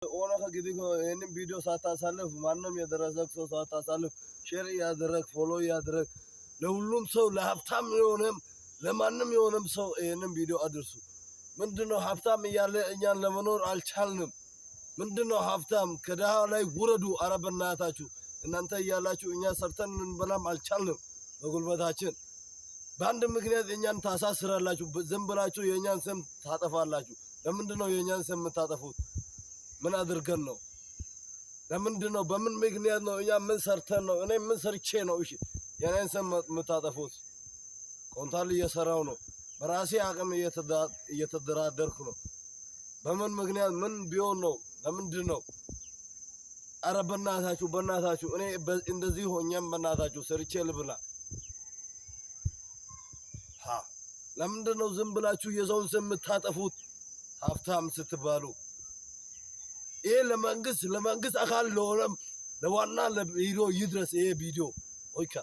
ኦና ከግዲህ ይሄንን ቪዲዮ ሳታሳልፍ ማንም የደረሰክ ሰው ሳታሳልፍ ሼር ያደረግ ፎሎ ያደረግ ለሁሉም ሰው ለሀብታም የሆነም ለማንም የሆነም ሰው ይሄንን ቪዲዮ አድርሱ። ምንድነው ሀብታም እያለ እኛን ለመኖር አልቻልንም? ምንድነው ሀብታም ከደሃ ላይ ውረዱ። ኧረ በእናታችሁ እናንተ እያላችሁ እኛ ሰርተን እንበላም አልቻልንም በጉልበታችን። በአንድ ምክንያት እኛን ታሳስራላችሁ። ዝም ብላችሁ የእኛን ስም ታጠፋላችሁ። ለምንድነው የእኛን ስም የምታጠፉት? ምን አድርገን ነው? ለምንድነው? በምን ምክንያት ነው? እኛ ምን ሰርተን ነው? እኔ ምን ሰርቼ ነው? እሺ የኔን ስም የምታጠፉት? ኮንታል እየሰራው ነው። በራሴ አቅም እየተደራደርኩ ነው። በምን ምክንያት ምን ቢሆን ነው? ለምንድን ነው? ኧረ በእናታችሁ እኔ እንደዚህ ሆኜም በእናታችሁ ሰርቼ ልብላ። ለምንድን ነው ዝም ብላችሁ የሰውን ስም የምታጠፉት? ሀብታም ስትባሉ ይሄ ለመንግስት አካል ለሆነም ለዋና ለቪዲዮ ይድረስ ይሄ ቪዲዮ ኦይካ